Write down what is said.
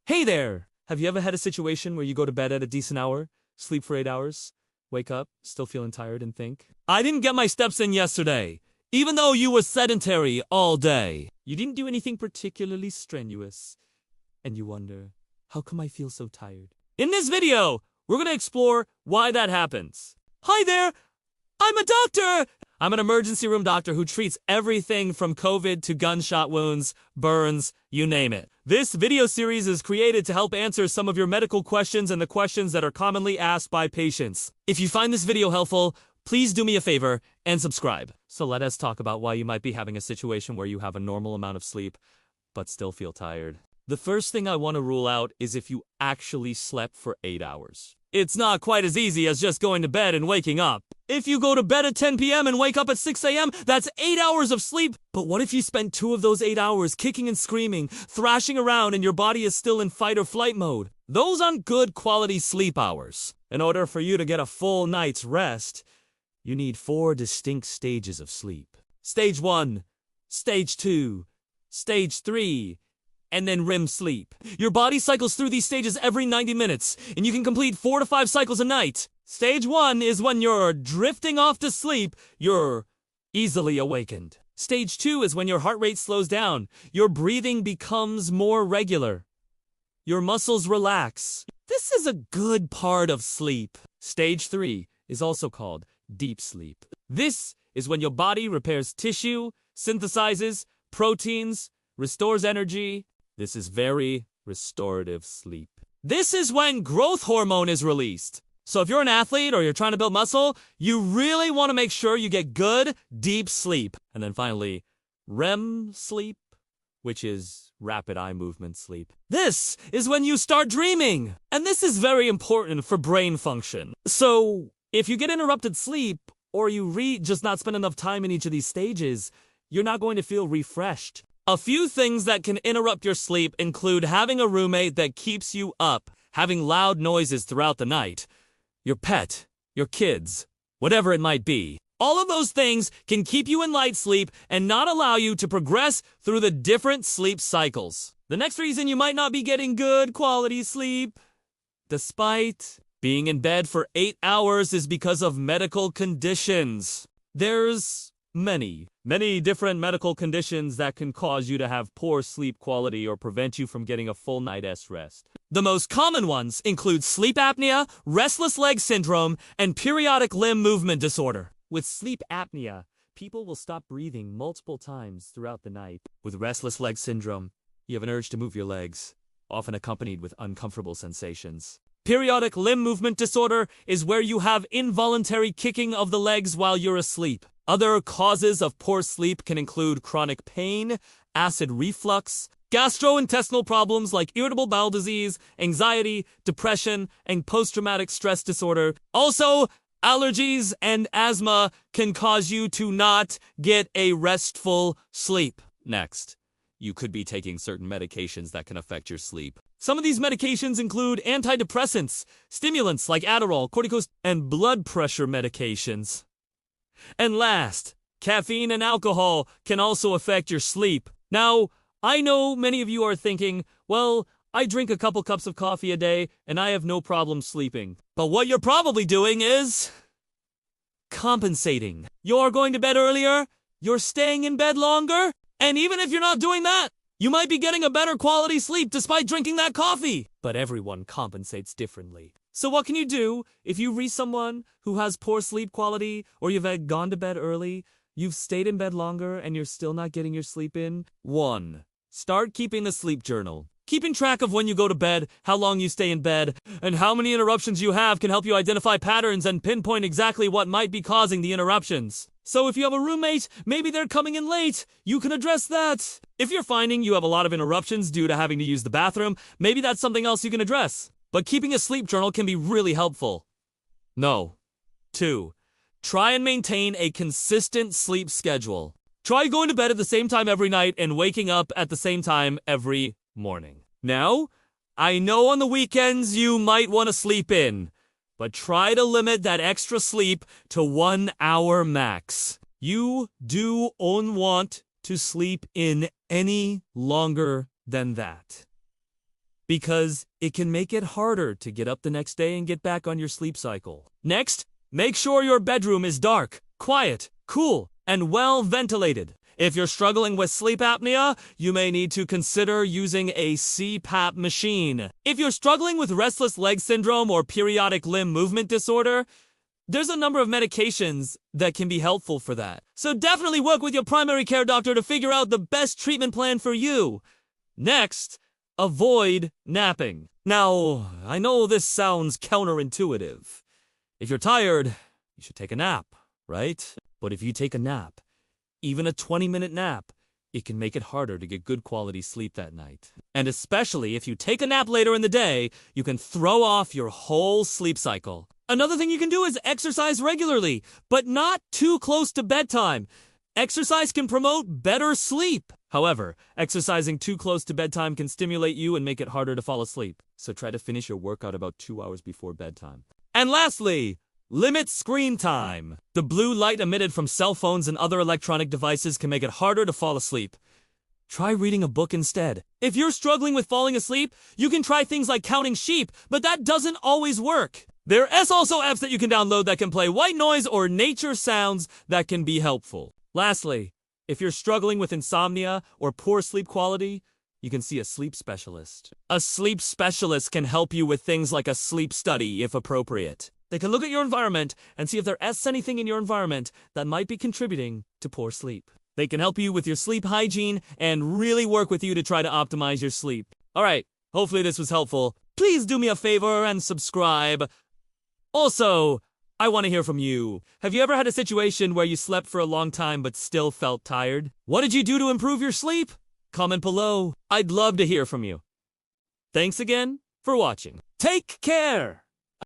Hey there! Have you ever had a situation where you go to bed at a decent hour, sleep for 8 hours, wake up, still feeling tired and think, I didn't get my steps in yesterday, even though you were sedentary all day. You didn't do anything particularly strenuous, and you wonder, how come I feel so tired? In this video, we're going to explore why that happens. Hi there! I'm a doctor! I'm an emergency room doctor who treats everything from COVID to gunshot wounds, burns, you name it. This video series is created to help answer some of your medical questions and the questions that are commonly asked by patients. If you find this video helpful, please do me a favor and subscribe. So let us talk about why you might be having a situation where you have a normal amount of sleep, but still feel tired. The first thing I want to rule out is if you actually slept for 8 hours. It's not quite as easy as just going to bed and waking up. If you go to bed at 10 p.m. and wake up at 6 a.m., that's 8 hours of sleep. But what if you spend 2 of those 8 hours kicking and screaming, thrashing around, and your body is still in fight or flight mode? Those aren't good quality sleep hours. In order for you to get a full night's rest, you need 4 distinct stages of sleep. Stage 1, Stage 2, Stage 3, and then REM sleep. Your body cycles through these stages every 90 minutes, and you can complete 4 to 5 cycles a night. Stage 1 is when you're drifting off to sleep, you're easily awakened. Stage 2 is when your heart rate slows down, your breathing becomes more regular, your muscles relax. This is a good part of sleep. Stage 3 is also called deep sleep. This is when your body repairs tissue, synthesizes proteins, restores energy. This is very restorative sleep. This is when growth hormone is released. So if you're an athlete or you're trying to build muscle, you really want to make sure you get good, deep sleep. And then finally, REM sleep, which is rapid eye movement sleep. This is when you start dreaming. And this is very important for brain function. So if you get interrupted sleep or you just not spend enough time in each of these stages, you're not going to feel refreshed. A few things that can interrupt your sleep include having a roommate that keeps you up, having loud noises throughout the night, your pet, your kids, whatever it might be. All of those things can keep you in light sleep and not allow you to progress through the different sleep cycles. The next reason you might not be getting good quality sleep, despite being in bed for 8 hours, is because of medical conditions. There's many different medical conditions that can cause you to have poor sleep quality or prevent you from getting a full night's rest. The most common ones include sleep apnea, restless leg syndrome, and periodic limb movement disorder. With sleep apnea, people will stop breathing multiple times throughout the night. With restless leg syndrome, you have an urge to move your legs, often accompanied with uncomfortable sensations. Periodic limb movement disorder is where you have involuntary kicking of the legs while you're asleep. Other causes of poor sleep can include chronic pain, acid reflux, gastrointestinal problems like irritable bowel disease, anxiety, depression, and post-traumatic stress disorder. Also, allergies and asthma can cause you to not get a restful sleep. Next, you could be taking certain medications that can affect your sleep. Some of these medications include antidepressants, stimulants like Adderall, corticosteroids, and blood pressure medications. And last, caffeine and alcohol can also affect your sleep. Now, I know many of you are thinking, well, I drink a couple cups of coffee a day and I have no problem sleeping. But what you're probably doing is compensating. You're going to bed earlier, you're staying in bed longer, and even if you're not doing that, you might be getting a better quality sleep despite drinking that coffee. But everyone compensates differently. So what can you do if you reach someone who has poor sleep quality, or you've gone to bed early, you've stayed in bed longer, and you're still not getting your sleep in? 1. Start keeping a sleep journal. Keeping track of when you go to bed, how long you stay in bed, and how many interruptions you have can help you identify patterns and pinpoint exactly what might be causing the interruptions. So if you have a roommate, maybe they're coming in late, you can address that. If you're finding you have a lot of interruptions due to having to use the bathroom, maybe that's something else you can address. But keeping a sleep journal can be really helpful. 2. Try and maintain a consistent sleep schedule. Try going to bed at the same time every night and waking up at the same time every morning. Now, I know on the weekends you might want to sleep in, but try to limit that extra sleep to 1 hour max. You don't want to sleep in any longer than that. because it can make it harder to get up the next day and get back on your sleep cycle. Next, make sure your bedroom is dark, quiet, cool, and well ventilated. If you're struggling with sleep apnea, you may need to consider using a CPAP machine. If you're struggling with restless leg syndrome or periodic limb movement disorder, there's a number of medications that can be helpful for that. So definitely work with your primary care doctor to figure out the best treatment plan for you. Next, avoid napping. Now, I know this sounds counterintuitive. If you're tired, you should take a nap, right? But if you take a nap, even a 20-minute nap, it can make it harder to get good quality sleep that night. And especially if you take a nap later in the day, you can throw off your whole sleep cycle. Another thing you can do is exercise regularly, but not too close to bedtime. Exercise can promote better sleep. However, exercising too close to bedtime can stimulate you and make it harder to fall asleep. So try to finish your workout about 2 hours before bedtime. And lastly, limit screen time. The blue light emitted from cell phones and other electronic devices can make it harder to fall asleep. Try reading a book instead. If you're struggling with falling asleep, you can try things like counting sheep, but that doesn't always work. There are also apps that you can download that can play white noise or nature sounds that can be helpful. Lastly, if you're struggling with insomnia or poor sleep quality, you can see a sleep specialist. A sleep specialist can help you with things like a sleep study if appropriate. They can look at your environment and see if there is anything in your environment that might be contributing to poor sleep. They can help you with your sleep hygiene and really work with you to try to optimize your sleep. Alright, hopefully this was helpful. Please do me a favor and subscribe. Also, I want to hear from you. Have you ever had a situation where you slept for a long time but still felt tired? What did you do to improve your sleep? Comment below. I'd love to hear from you. Thanks again for watching. Take care!